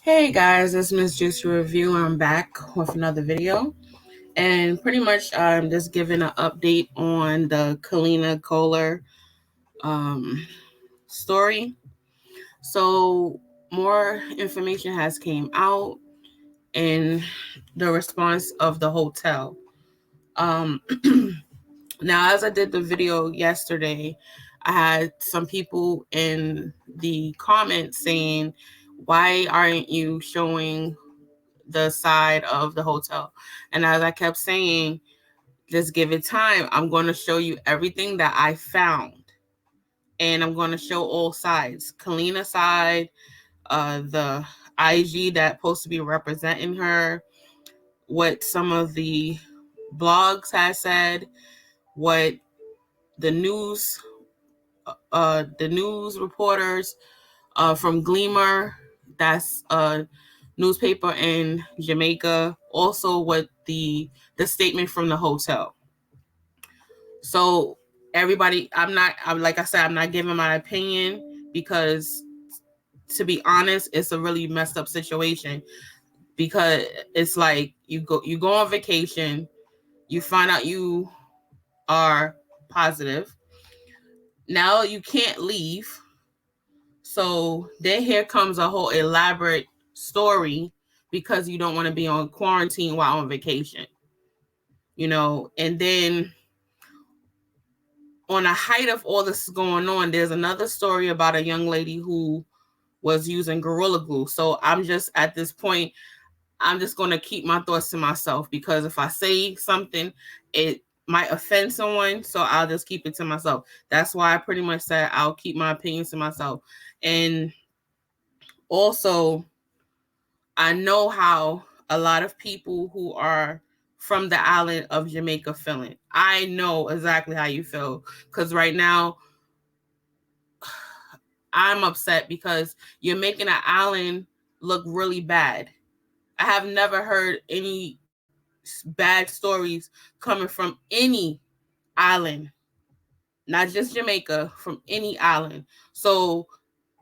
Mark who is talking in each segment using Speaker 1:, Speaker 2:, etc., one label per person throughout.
Speaker 1: Hey guys, it's Miss Juicy Review. I'm back with another video, and pretty much I'm just giving an update on the Kalina Collier story. So more information has came out in the response of the hotel. Now, as I did the video yesterday, I had some people in the comments saying, "Why aren't you showing the side of the hotel?" And as I kept saying, just give it time. I'm going to show you everything that I found, and I'm going to show all sides. Kalina side, the IG that supposed to be representing her, what some of the blogs had said, what the news reporters from Gleaner, that's a newspaper in Jamaica, also what the statement from the hotel. So everybody, I'm like I said, I'm not giving my opinion because, to be honest, it's a really messed up situation, because it's like you go on vacation, you find out you are positive, now you can't leave. So then here comes a whole elaborate story because you don't want to be on quarantine while on vacation, and then on the height of all this going on, there's another story about a young lady who was using Gorilla Glue. So I'm just, at this point, I'm just going to keep my thoughts to myself, because if I say something, it might offend someone. So I'll just keep it to myself. That's why I pretty much said I'll keep my opinions to myself. And also, I know how a lot of people who are from the island of Jamaica feeling. I know exactly how you feel, because right now I'm upset because you're making an island look really bad. I have never heard any bad stories coming from any island, not just Jamaica, from any island. So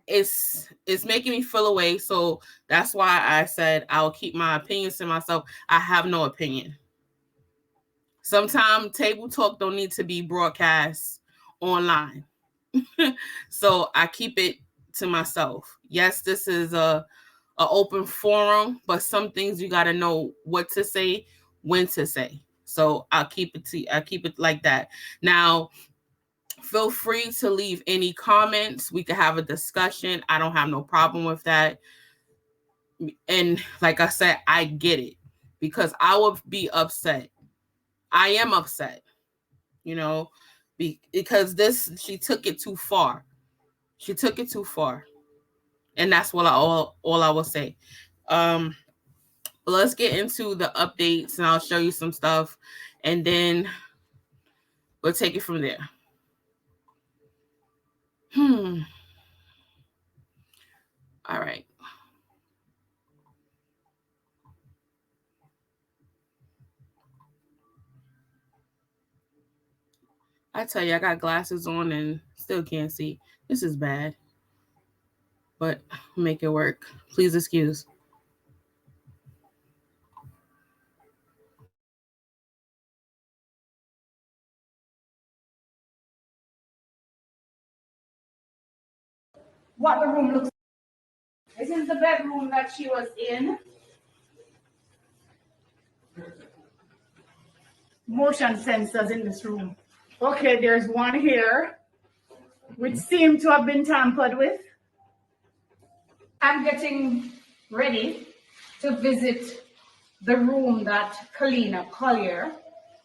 Speaker 1: it's making me feel away. So that's why I said I'll keep my opinions to myself. I have no opinion. Sometimes table talk don't need to be broadcast online. So I keep it to myself. Yes, this is a open forum, but some things you got to know what to say, when to say. So I keep it like that. Now, feel free to leave any comments. We can have a discussion. I don't have no problem with that. And like I said, I get it, because I would be upset. I am upset, because she took it too far. She took it too far. And that's what all I will say. But let's get into the updates, and I'll show you some stuff, and then we'll take it from there. All right. I tell you, I got glasses on and still can't see. This is bad. But make it work. Please excuse.
Speaker 2: What the room looks like. This is the bedroom that she was in. Motion sensors in this room. Okay, there's one here, which seemed to have been tampered with. I'm getting ready to visit the room that Kalina Collier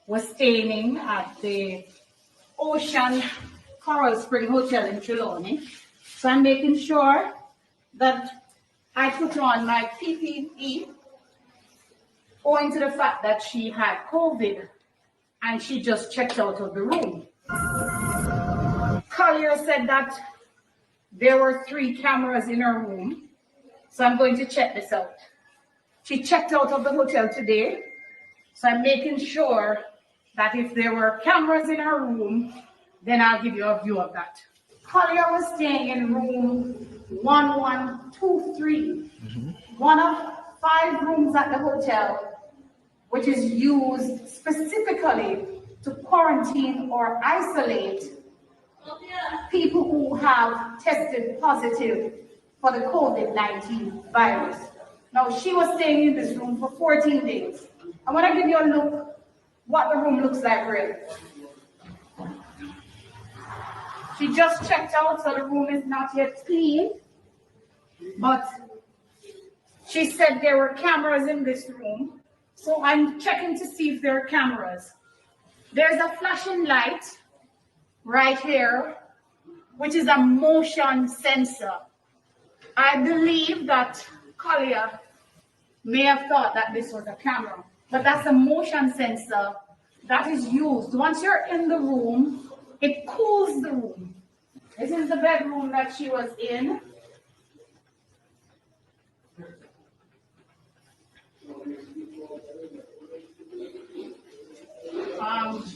Speaker 2: was staying in at the Ocean Coral Spring Hotel in Trelawney. So I'm making sure that I put on my PPE, owing to the fact that she had COVID and she just checked out of the room. Collier said that there were 3 cameras in her room, so I'm going to check this out. She checked out of the hotel today, so I'm making sure that if there were cameras in her room, then I'll give you a view of that. Collier was staying in room 1123. one of 5 rooms at the hotel, which is used specifically to quarantine or isolate people who have tested positive for the COVID-19 virus. Now, she was staying in this room for 14 days. I want to give you a look what the room looks like really. She just checked out, so the room is not yet clean, but she said there were cameras in this room, so I'm checking to see if there are cameras. There's a flashing light right here, which is a motion sensor. I believe that Collier may have thought that this was a camera, but that's a motion sensor that is used. Once you're in the room, it cools the room. This is the bedroom that she was in.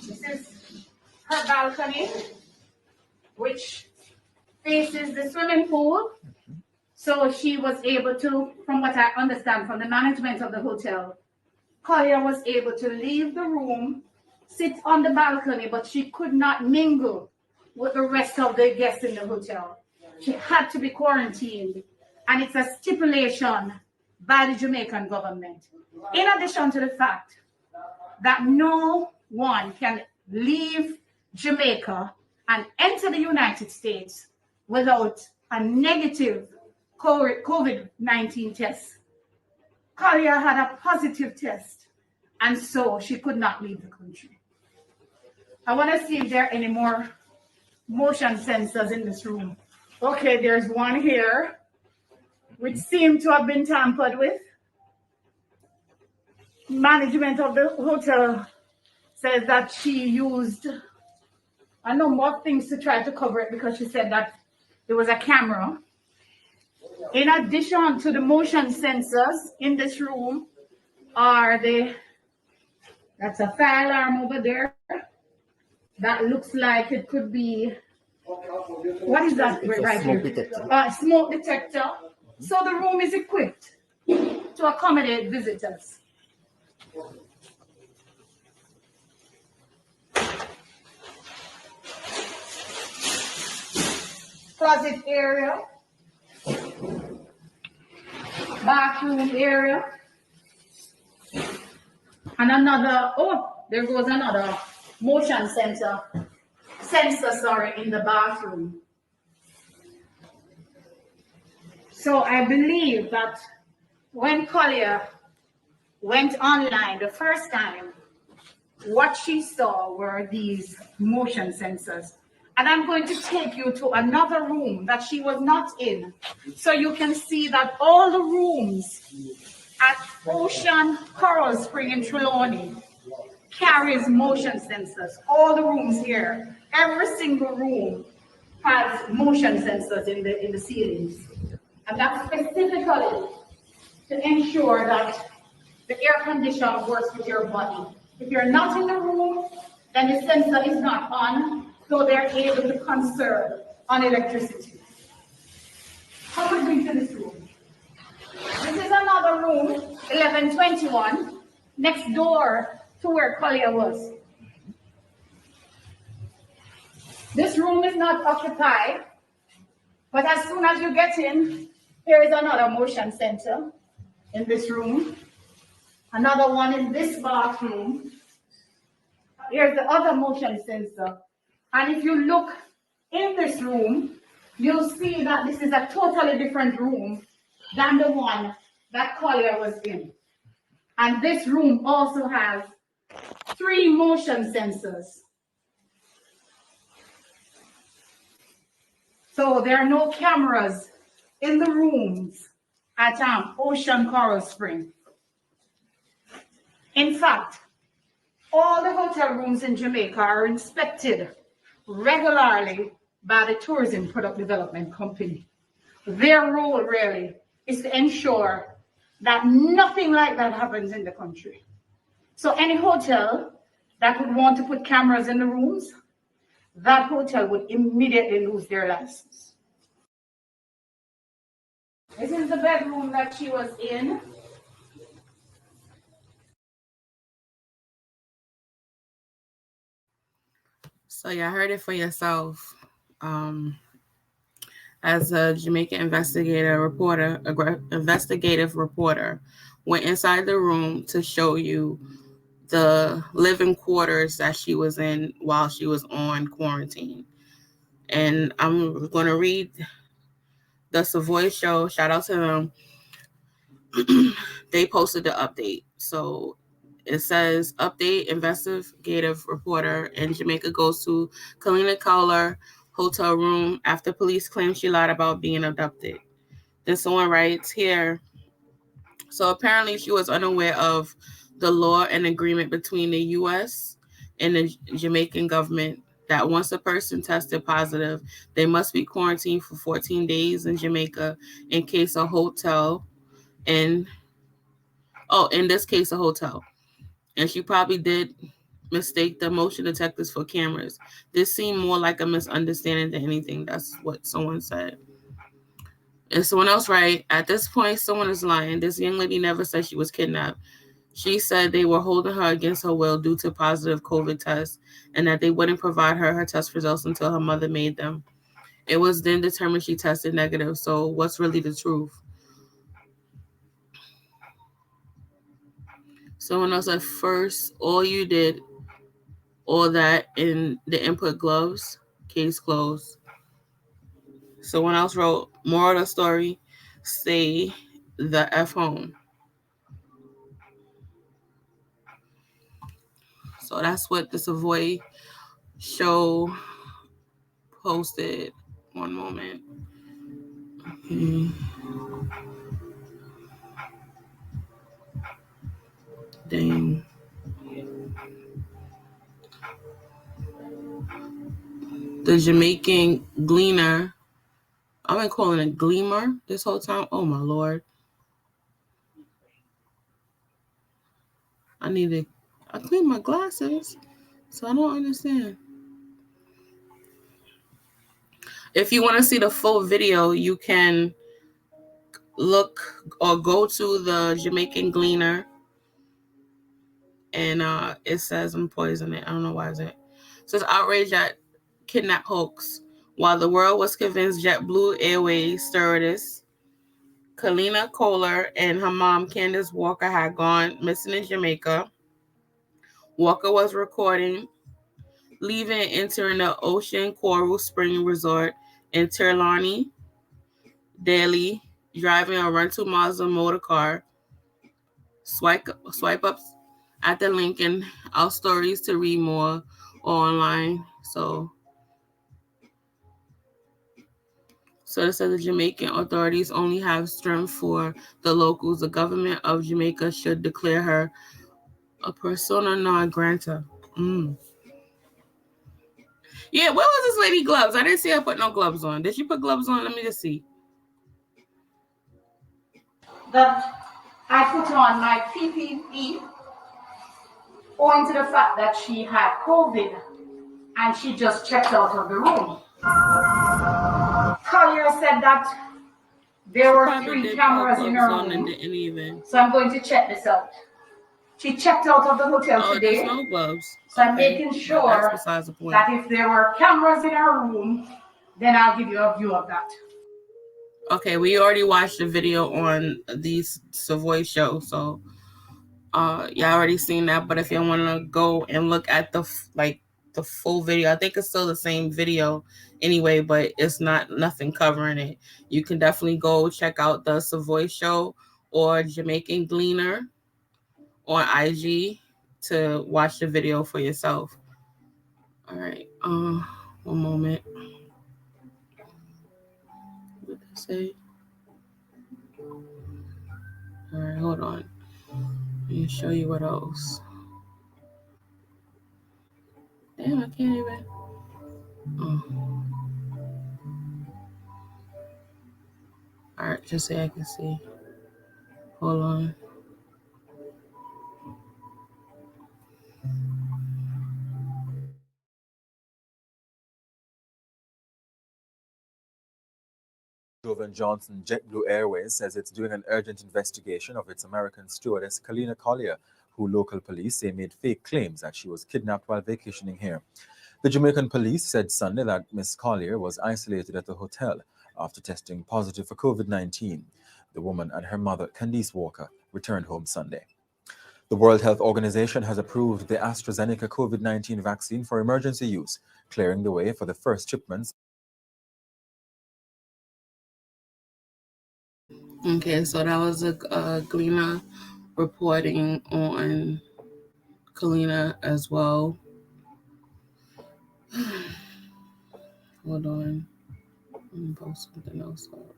Speaker 2: This is her balcony, which faces the swimming pool. So she was able to, from what I understand from the management of the hotel, Collier was able to leave the room, sit on the balcony, but she could not mingle with the rest of the guests in the hotel. She had to be quarantined, and it's a stipulation by the Jamaican government. In addition to the fact that no one can leave Jamaica and enter the United States without a negative COVID-19 test. Collier had a positive test, and so she could not leave the country. I want to see if there are any more motion sensors in this room. Okay, there's one here, which seemed to have been tampered with. Management of the hotel says that she used a number of things to try to cover it because she said that there was a camera. In addition to the motion sensors in this room are that's a fire alarm over there. That looks like it could be, what is that right here? Smoke detector. So the room is equipped to accommodate visitors. Closet area, bathroom area, and another, there goes another motion sensor, in the bathroom. So I believe that when Collier went online the first time, what she saw were these motion sensors. And I'm going to take you to another room that she was not in, so you can see that all the rooms at Ocean Coral Spring in Trelawney carries motion sensors. All the rooms here, every single room has motion sensors in the ceilings. And that's specifically to ensure that the air conditioner works with your body. If you're not in the room, then the sensor is not on, so they're able to conserve on electricity. How could we into this room? This is another room, 1121, next door to where Collier was. This room is not occupied, but as soon as you get in, here is another motion sensor in this room. Another one in this bathroom. Here's the other motion sensor. And if you look in this room, you'll see that this is a totally different room than the one that Collier was in. And this room also has 3 motion sensors. So there are no cameras in the rooms at Ocean Coral Spring. In fact, all the hotel rooms in Jamaica are inspected regularly by the Tourism Product Development Company. Their role really is to ensure that nothing like that happens in the country. So any hotel that would want to put cameras in the rooms, that hotel would immediately lose their license. This is the bedroom that she was in.
Speaker 1: So you heard it for yourself. Um, as a Jamaican investigative reporter, went inside the room to show you the living quarters that she was in while she was on quarantine. And I'm going to read the Savoy Show. Shout out to them. They posted the update. So it says, update, investigative reporter in Jamaica goes to Kalina Collier hotel room after police claim she lied about being abducted. Then someone writes here, so apparently she was unaware of the law and agreement between the U.S. and the Jamaican government that once a person tested positive, they must be quarantined for 14 days in Jamaica in case a hotel in in this case a hotel. And she probably did mistake the motion detectors for cameras. This seemed more like a misunderstanding than anything. That's what someone said. And someone else right, at this point someone is lying. This young lady never said she was kidnapped. She said they were holding her against her will due to positive COVID tests and that they wouldn't provide her test results until her mother made them. It was then determined she tested negative. So what's really the truth? Someone else at first, all you did, all that in the input gloves, case closed. Someone else wrote, moral of the story, stay the F home. So that's what the Savoy show posted. One moment. Okay. Dang. The Jamaican Gleaner. I've been calling it Gleamer this whole time. Oh my lord. I clean my glasses. So I don't understand. If you want to see the full video, you can look or go to the Jamaican Gleaner, and it says I'm poisoning. I don't know why is it. It says outrage at kidnap hoax. While the world was convinced JetBlue Airways stewardess Kalina Collier and her mom Candace Walker had gone missing in Jamaica, Walker was recording leaving and entering the Ocean Coral Spring Resort in Trelawney, Delhi, driving a rental Mazda motor car. Swipe up at the link in our stories to read more or online. So it says the Jamaican authorities only have strength for the locals. The government of Jamaica should declare her a persona non grata. Mm. Yeah, where was this lady gloves? I didn't see her put no gloves on. Did she put gloves on? Let me just see.
Speaker 2: That I put on my PPE owing to the fact that she had COVID and she just checked out of the room. Collier said that there
Speaker 1: She
Speaker 2: were
Speaker 1: probably
Speaker 2: 3
Speaker 1: did put
Speaker 2: cameras in
Speaker 1: gloves
Speaker 2: her
Speaker 1: on and
Speaker 2: room.
Speaker 1: didn't even.
Speaker 2: So I'm going to check this out. She checked out of the hotel
Speaker 1: Oh, there's
Speaker 2: today.
Speaker 1: no gloves.
Speaker 2: So I'm
Speaker 1: Okay,
Speaker 2: making
Speaker 1: but that's
Speaker 2: sure
Speaker 1: besides the point.
Speaker 2: that if there were cameras in her room, then I'll give you a view of that.
Speaker 1: Okay, we already watched the video on the Savoy show, so y'all already seen that. But if you want to go and look at the full video, I think it's still the same video anyway, but it's not nothing covering it. You can definitely go check out the Savoy show or Jamaican Gleaner on IG to watch the video for yourself. All right, one moment. What did I say? All right, hold on. Let me show you what else. Damn, I can't even. Oh. All right, just so I can see. Hold on.
Speaker 3: Dover Johnson JetBlue Airways says it's doing an urgent investigation of its American stewardess Kalina Collier, who local police say made fake claims that she was kidnapped while vacationing here. The Jamaican police said Sunday that Miss Collier was isolated at the hotel after testing positive for COVID-19. The woman and her mother, Candice Walker, returned home Sunday. The World Health Organization has approved the AstraZeneca COVID-19 vaccine for emergency use, clearing the way for the first shipments.
Speaker 1: Okay, so that was a Gleaner reporting on Kalina as well. Hold on. Let me post something else up.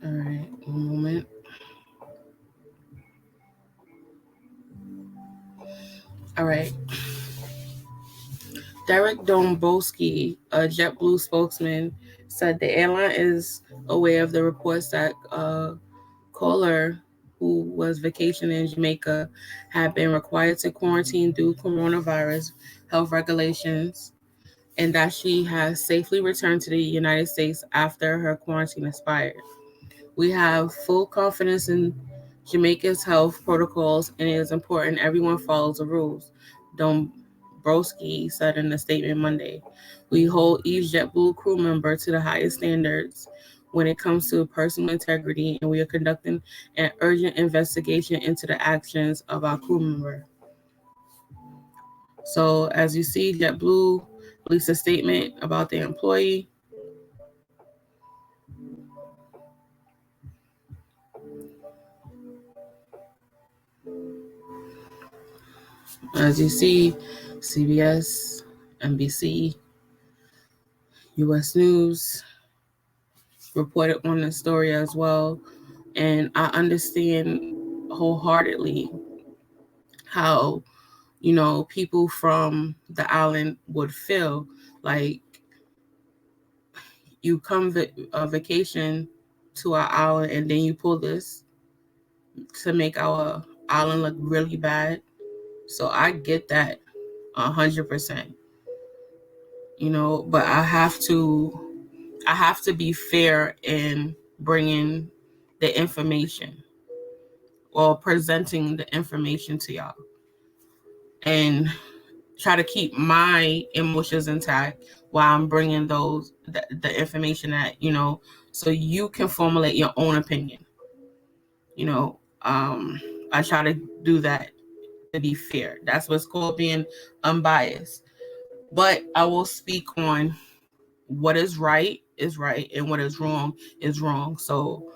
Speaker 1: All right, one moment. All right. Derek Dombrowski, a JetBlue spokesman, said the airline is aware of the reports that Collier, who was vacationing in Jamaica, had been required to quarantine due coronavirus health regulations, and that she has safely returned to the United States after her quarantine expired. We have full confidence in Jamaica's health protocols, and it is important everyone follows the rules, Dombrowski said in a statement Monday. We hold each JetBlue crew member to the highest standards when it comes to personal integrity, and we are conducting an urgent investigation into the actions of our crew member. So, as you see, JetBlue released a statement about the employee. As you see, CBS, NBC, US News reported on the story as well. And I understand wholeheartedly how, people from the island would feel like you come a vacation to our island and then you pull this to make our island look really bad. So I get that 100%, but I have to be fair in bringing the information or presenting the information to y'all and try to keep my emotions intact while I'm bringing the information that, so you can formulate your own opinion. You know, I try to do that to be fair. That's what's called being unbiased. But I will speak on what is right and what is wrong is wrong. So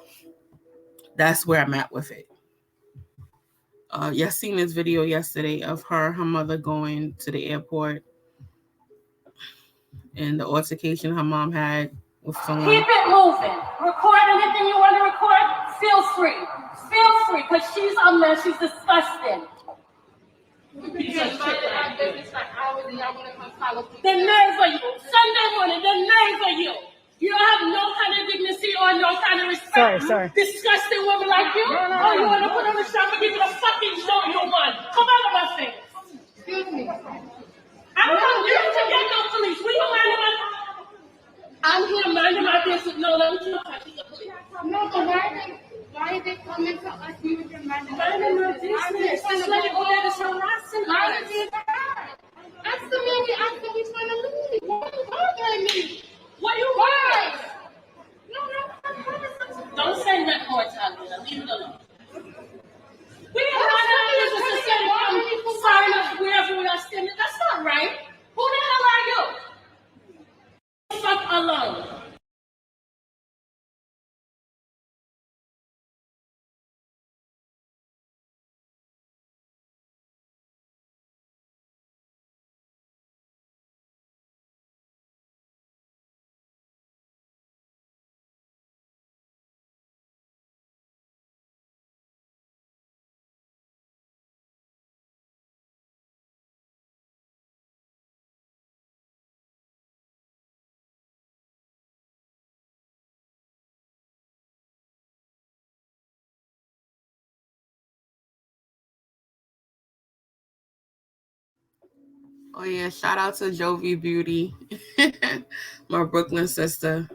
Speaker 1: that's where I'm at with it. Seen this video yesterday of her mother going to the airport and the altercation her mom had with someone.
Speaker 2: Keep it moving. Record anything you want to record. Feel free. Feel free, because she's a mess. She's disgusting. The nerves of you. Sunday morning, the nerves of you. You don't have no kind of dignity or no kind of respect.
Speaker 4: Sorry.
Speaker 2: Disgusting woman like you. No. You want to put on the shop and give me the fucking show you want. Come out of my face. Excuse me. I don't want you to get no police. We don't mind about. I'm here minding my business. No, let me talk to the police. No, but why are they coming to us? You with your minding my business. Just let it go there to harassing us. Ask the man we asked him he's trying to leave. Why are you bothering me? What you want? No. Don't say that more, Talia. Leave it alone. We don't want our business to say come sign us wherever we are standing. That's not right. Who the hell are you? Fuck alone.
Speaker 1: Oh yeah, shout out to Jovi Beauty, my Brooklyn sister.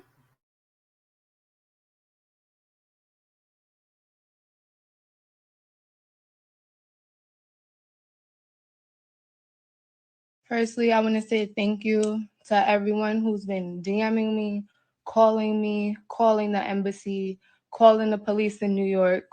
Speaker 4: Firstly, I want to say thank you to everyone who's been DMing me, calling the embassy, calling the police in New York.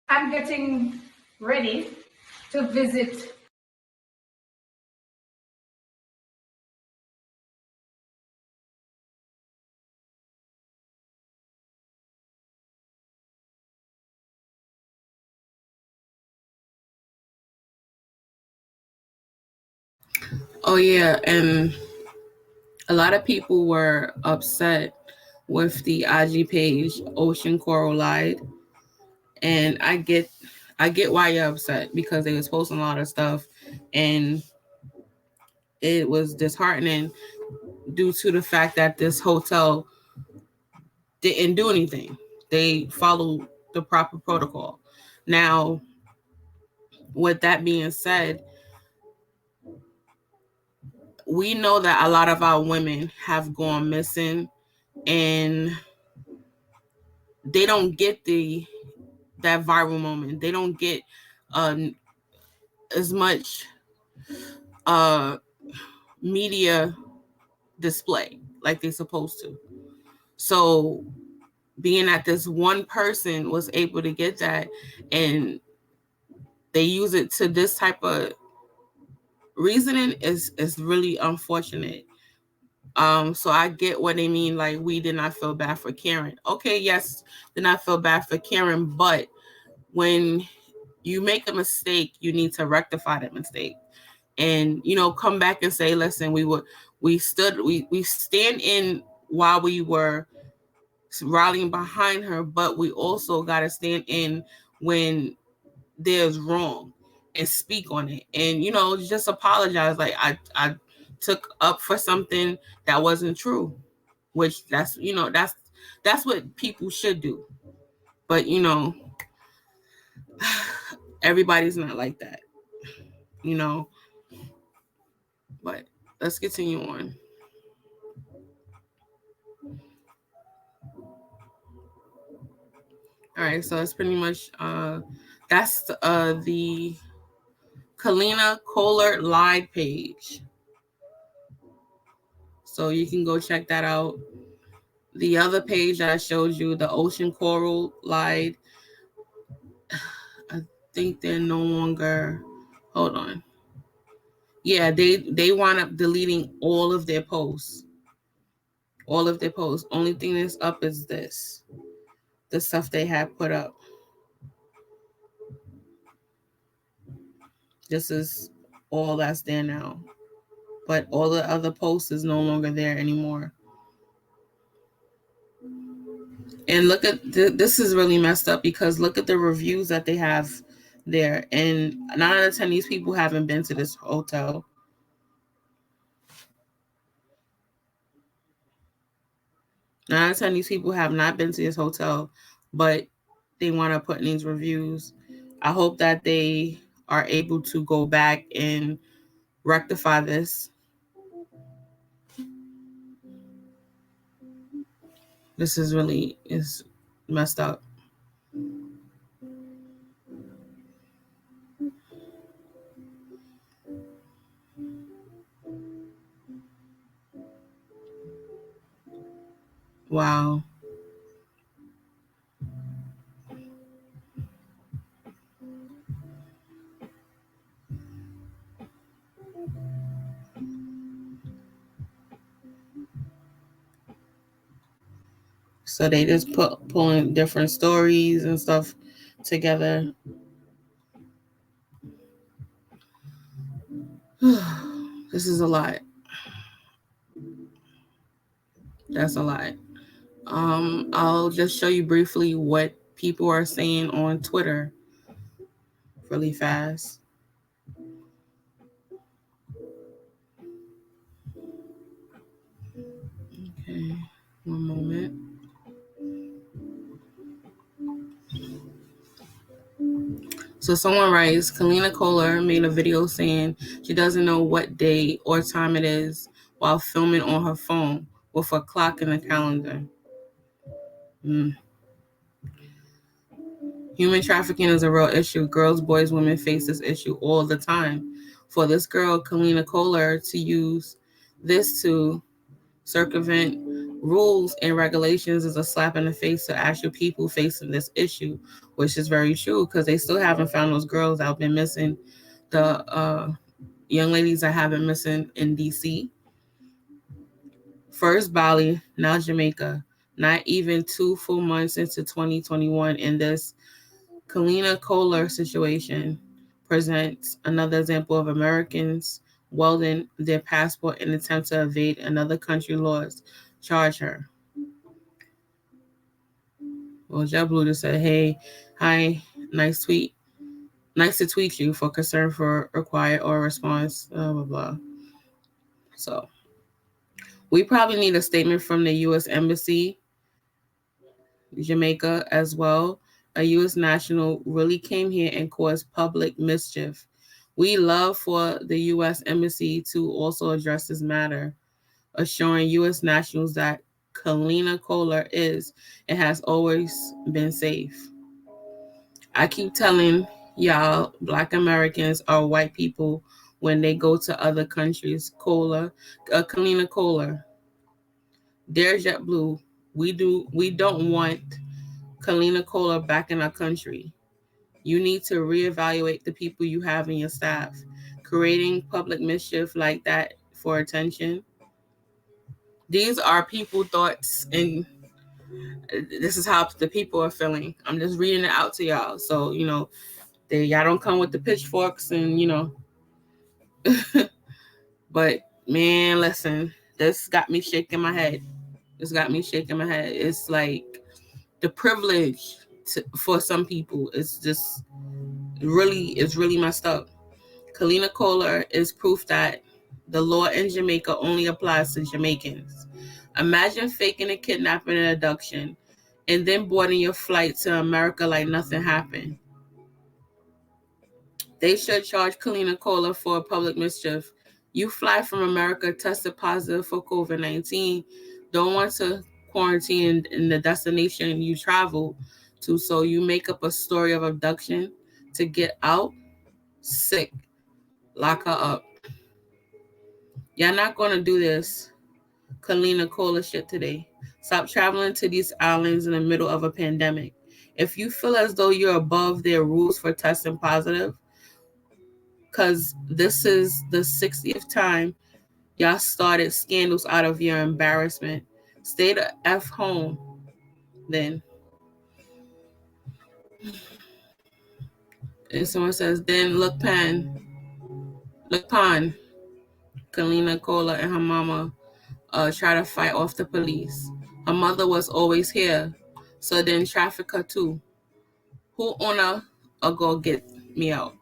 Speaker 2: I'm getting ready to visit.
Speaker 1: Oh yeah, and a lot of people were upset with the IG page Ocean Coral Lied, and I get why you're upset because they was posting a lot of stuff, and it was disheartening due to the fact that this hotel didn't do anything. They followed the proper protocol. Now, with that being said, we know that a lot of our women have gone missing and they don't get the that viral moment. They don't get uh, as much uh, media display like they're supposed to. So being that this one person was able to get that and they use it to this type of reasoning is really unfortunate. So I get what they mean, like we did not feel bad for Karen. Okay, yes, did not feel bad for Karen, but when you make a mistake, you need to rectify that mistake. And come back and say, listen, we stand in while we were rallying behind her, but we also gotta stand in when there's wrong and speak on it, and just apologize. Like I took up for something that wasn't true, which that's what people should do. But everybody's not like that, you know. But let's continue on. All right, so it's pretty much that's the Kalina Collier live page. So you can go check that out. The other page that I showed you, the Ocean Coral lied, I think they're no longer. Hold on. Yeah, they wound up deleting all of their posts. All of their posts. Only thing that's up is this, the stuff they had put up. This is all that's there now. But all the other posts is no longer there anymore. And look at this is really messed up because look at the reviews that they have there, and 9 out of 10 of these people haven't been to this hotel. 9 out of 10 of these people have not been to this hotel, but they want to put in these reviews. I hope that they are able to go back and rectify this. This is messed up. Wow. So they just pulling different stories and stuff together. This is a lot. That's a lot. I'll just show you briefly what people are saying on Twitter really fast. Okay, one moment. So someone writes, Kalina Collier made a video saying she doesn't know what day or time it is while filming on her phone with a clock and a calendar. Human trafficking is a real issue. Girls, boys, women face this issue all the time. For this girl, Kalina Collier, to use this to circumvent rules and regulations is a slap in the face to actual people facing this issue, which is very true because they still haven't found those girls that have been missing. The young ladies that have been missing in DC. First Bali, now Jamaica. Not even 2 full months into 2021, in this Kalina Collier situation presents another example of Americans welding their passport in an attempt to evade another country's laws. Charge her. Well, JetBlue just said, "Hey, hi, nice tweet. Nice to tweet you for concern for required or response." Blah blah blah. So we probably need a statement from the U.S. Embassy, Jamaica, as well. A U.S. national really came here and caused public mischief. We love for the U.S. Embassy to also address this matter, assuring U.S. nationals that Kalina Collier is and has always been safe. I keep telling y'all, Black Americans are white people when they go to other countries. Kalina Collier, dear JetBlue, we don't want Kalina Collier back in our country. You need to reevaluate the people you have in your staff. Creating public mischief like that for attention. These are people thoughts, and this is how the people are feeling. I'm just reading it out to y'all. So, y'all don't come with the pitchforks and, but man, listen, this got me shaking my head. It's like the privilege for some people. It's really messed up. Kalina Collier is proof that the law in Jamaica only applies to Jamaicans. Imagine faking a kidnapping and abduction and then boarding your flight to America like nothing happened. They should charge Kalina Collier for public mischief. You fly from America, tested positive for COVID-19, don't want to quarantine in the destination you travel to, so you make up a story of abduction to get out. Sick. Lock her up. Y'all not going to do this Kalina Collier shit today. Stop traveling to these islands in the middle of a pandemic. If you feel as though you're above their rules for testing positive, because this is the 60th time y'all started scandals out of your embarrassment, stay the F home then. And someone says, then look pan, Kalina Collier and her mama try to fight off the police. Her mother was always here, so then traffic her too. Who wanna go get me out?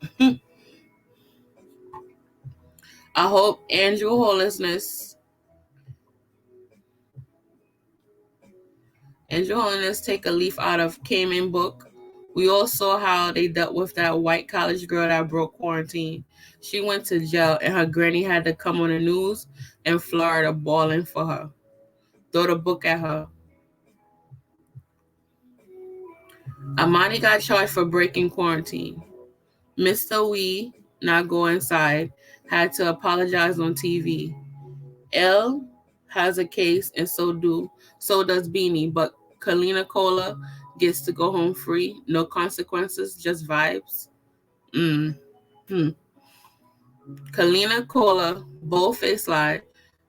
Speaker 1: I hope Andrew Holiness take a leaf out of Cayman book. We all saw how they dealt with that white college girl that broke quarantine. She went to jail and her granny had to come on the news in Florida bawling for her. Throw the book at her. Amani got charged for breaking quarantine. Mr. Wee, not go inside, had to apologize on TV. L has a case and so does Beanie, but Kalina Collier gets to go home free, no consequences, just vibes. Kalina Collier, bold-faced lie,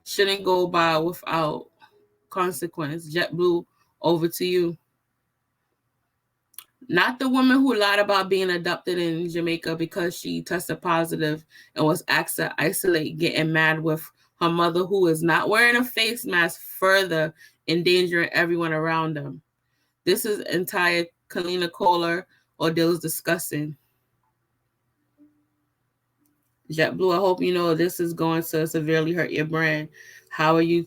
Speaker 1: shouldn't go by without consequence. JetBlue, over to you. Not the woman who lied about being abducted in Jamaica because she tested positive and was asked to isolate, getting mad with her mother who is not wearing a face mask, further endangering everyone around them. This is entire Kalina Collier ordeal is disgusting. JetBlue, I hope you know this is going to severely hurt your brand. How are you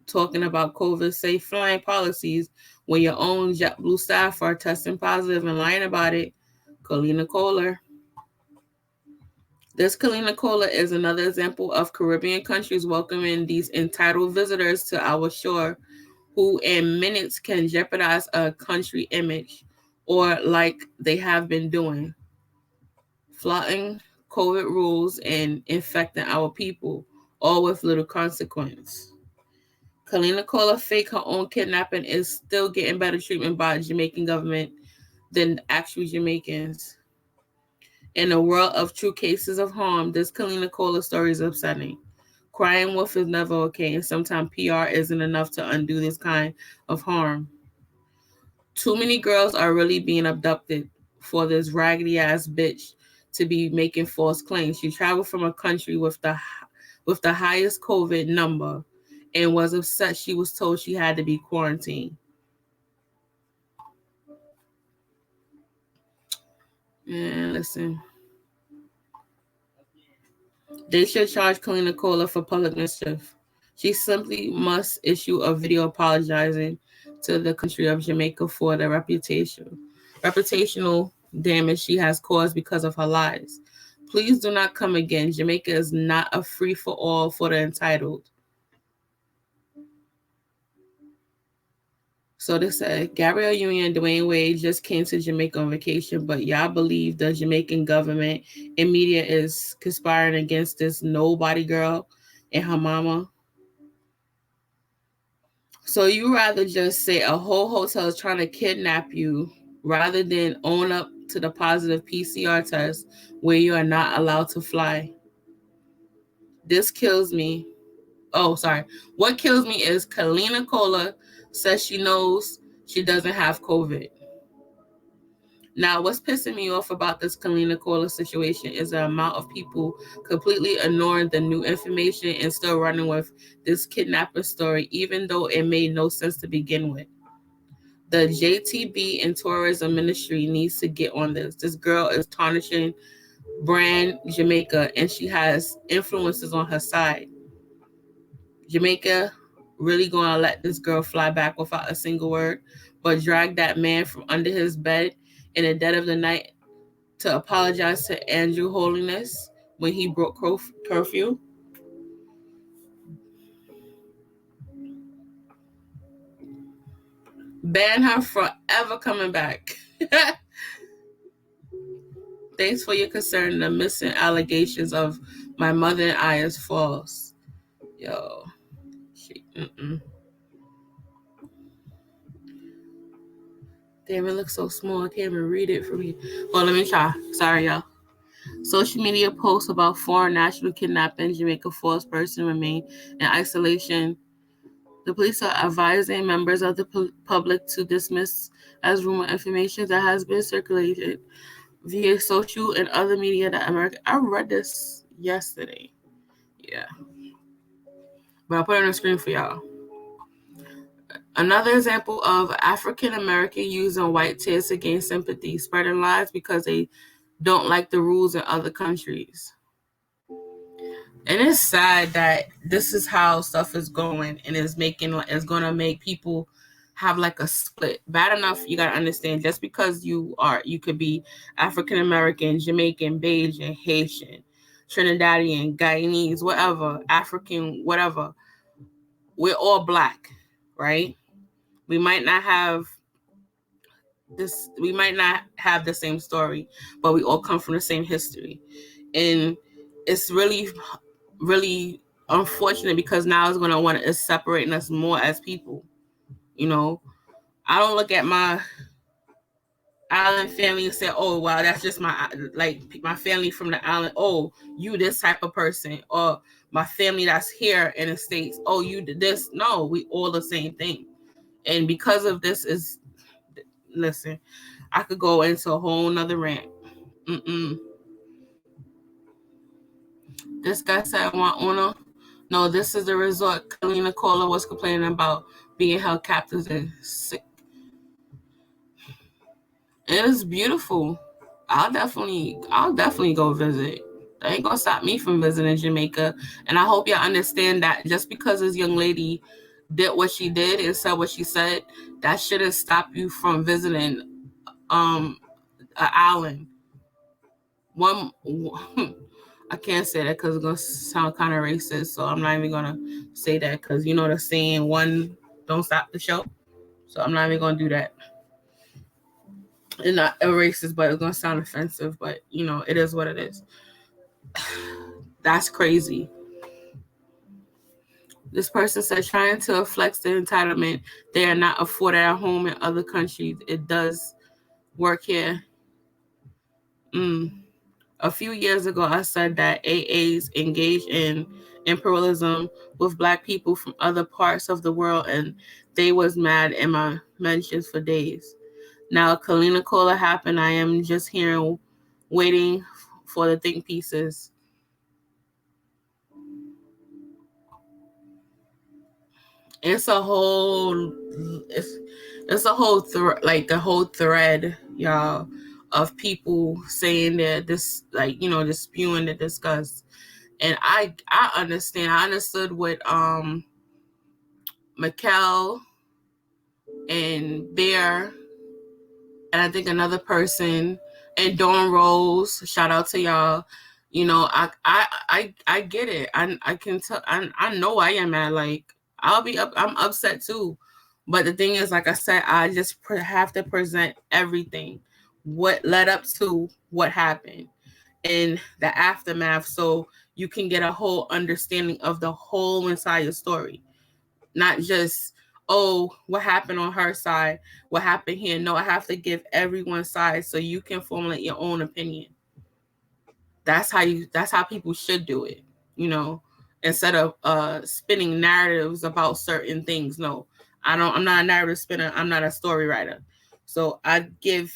Speaker 1: talking about COVID safe flying policies when your own JetBlue staff are testing positive and lying about it? Kalina Collier. This Kalina Collier is another example of Caribbean countries welcoming these entitled visitors to our shore who in minutes can jeopardize a country image, or like they have been doing, flouting COVID rules and infecting our people, all with little consequence. Kalina Collier fake her own kidnapping is still getting better treatment by the Jamaican government than actual Jamaicans. In a world of true cases of harm, this Kalina Collier story is upsetting. Crying wolf is never okay, and sometimes PR isn't enough to undo this kind of harm. Too many girls are really being abducted for this raggedy ass bitch to be making false claims. She traveled from a country with the highest COVID number and was upset she was told she had to be quarantined. And listen, they should charge Kalina Collier for public mischief. She simply must issue a video apologizing to the country of Jamaica for the reputational damage she has caused because of her lies. Please do not come again. Jamaica is not a free for all for the entitled. So they said Gabrielle Union and Dwayne Wade just came to Jamaica on vacation, but y'all believe the Jamaican government and media is conspiring against this nobody girl and her mama. So you rather just say a whole hotel is trying to kidnap you rather than own up to the positive PCR test where you are not allowed to fly. This kills me. Oh, sorry. What kills me is Kalina Collier says she knows she doesn't have COVID. Now, what's pissing me off about this Kalina Collier situation is the amount of people completely ignoring the new information and still running with this kidnapping story, even though it made no sense to begin with. The JTB and tourism ministry needs to get on this. This girl is tarnishing brand Jamaica, and she has influences on her side. Jamaica really gonna let this girl fly back without a single word, but drag that man from under his bed in the dead of the night to apologize to Andrew Holiness when he broke curfew. Ban her from ever coming back. Thanks for your concern. The missing allegations of my mother and I is false. Yo, Damn, it looks so small. I can't even read it for me. Well, let me try. Sorry, y'all. Social media posts about foreign national kidnapping Jamaica forced person remain in isolation. The police are advising members of the public to dismiss as rumor information that has been circulated via social and other media that America. I read this yesterday. Yeah. But I'll put it on the screen for y'all. Another example of African American using white tears to gain sympathy, spreading lies because they don't like the rules in other countries. And it's sad that this is how stuff is going, and it's gonna make people have like a split. Bad enough, you gotta understand, just because you could be African American, Jamaican, Bajan, Haitian, Trinidadian, Guyanese, whatever, African, whatever. We're all black, right? We might not have the same story, but we all come from the same history. And it's really, really unfortunate because now it's gonna want to separating us more as people. You know, I don't look at my island family and say, "Oh, wow, that's just my family from the island." Oh, you this type of person, or my family that's here in the States. Oh, you did this. No, we all the same thing, and because of this is listen, I could go into a whole nother rant. Mm-mm. This guy said, I want Uno. No, this is the resort Kalina Collier was complaining about being held captive in. It is beautiful. I'll definitely go visit. That ain't gonna stop me from visiting Jamaica. And I hope y'all understand that just because this young lady did what she did and said what she said, that shouldn't stop you from visiting an island. One I can't say that because it's gonna sound kind of racist, so I'm not even gonna say that because you know the saying one don't stop the show. So I'm not even gonna do that. It's not a racist, but it's gonna sound offensive. But you know, it is what it is. That's crazy. This person said trying to flex the entitlement they are not afforded at home in other countries. It does work here. A few years ago, I said that AAs engage in imperialism with Black people from other parts of the world, and they was mad in my mentions for days. Now, Kalina Collier happened. I am just here waiting for the think pieces. It's a whole, it's a whole like the whole thread, y'all, of people saying that this, like, you know, just spewing the disgust. And I understand. I understood what Mikkel and Bear and I think another person and Dawn Rose. Shout out to y'all. You know, I get it. I can tell. I know I am mad. Like I'll be up. I'm upset too. But the thing is, like I said, I just have to present everything, what led up to what happened, and the aftermath, so you can get a whole understanding of the whole entire story, not just, oh, what happened on her side, what happened here. No, I have to give everyone's side so you can formulate your own opinion. That's how people should do it, you know, instead of spinning narratives about certain things. No, I'm not a narrative spinner. I'm not a story writer. So I give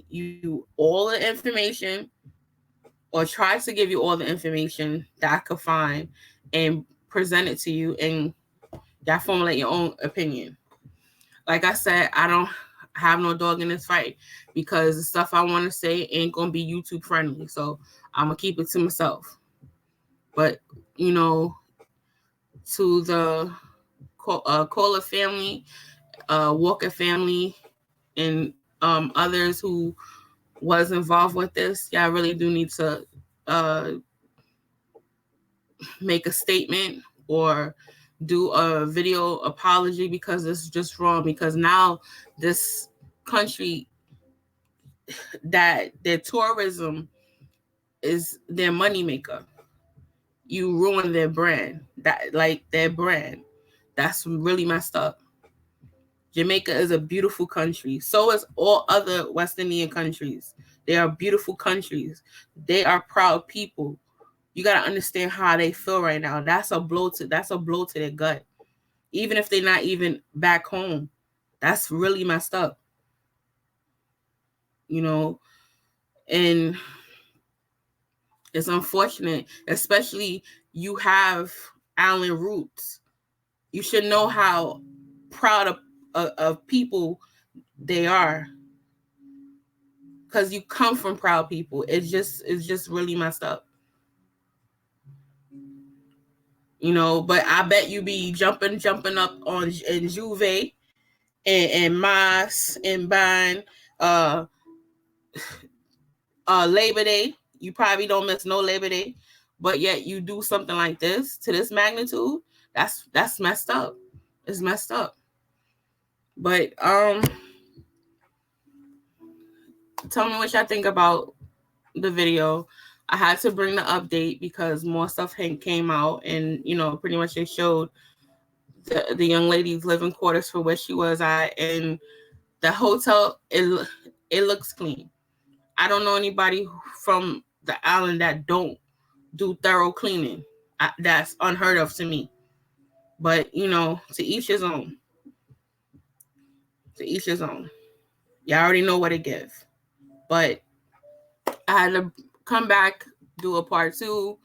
Speaker 1: you all the information, or try to give you all the information that I could find and present it to you, and y'all formulate your own opinion. Like I said, I don't have no dog in this fight because the stuff I want to say ain't gonna be YouTube friendly. So I'm gonna keep it to myself. But you know, to the Kohler family, Walker family, and others who was involved with this, yeah, I really do need to make a statement or do a video apology, because it's just wrong. Because now this country, that their tourism is their moneymaker, you ruin their brand. That, like, their brand. That's really messed up. Jamaica is a beautiful country. So is all other West Indian countries. They are beautiful countries. They are proud people. You gotta understand how they feel right now. That's a blow to their gut. Even if they're not even back home, that's really messed up. You know, and it's unfortunate, especially you have island roots. You should know how proud of people they are, because you come from proud people. It's just really messed up. You know, but I bet you be jumping up on in Juve and Mas and Ban Labor Day. You probably don't miss no Labor Day, but yet you do something like this to this magnitude. That's messed up. It's messed up. But tell me what y'all think about the video. I had to bring the update because more stuff came out, and you know, pretty much they showed the young lady's living quarters for where she was at, and the hotel. It looks clean. I don't know anybody from the island that don't do thorough cleaning. That's unheard of to me. But you know, to each his own. To each his own. Y'all already know what it give. But I had to come back, do a part 2,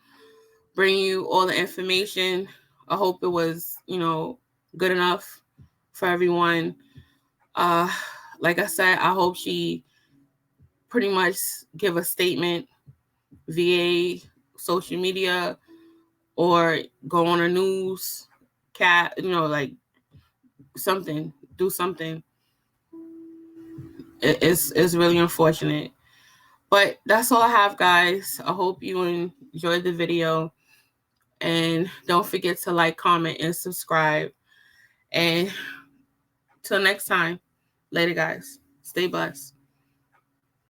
Speaker 1: bring you all the information. I hope it was, good enough for everyone. Uh, like I said, I hope she pretty much give a statement via social media or go on a news like something, do something. It's really unfortunate. But that's all I have, guys. I hope you enjoyed the video. And don't forget to like, comment, and subscribe. And till next time, later, guys. Stay blessed.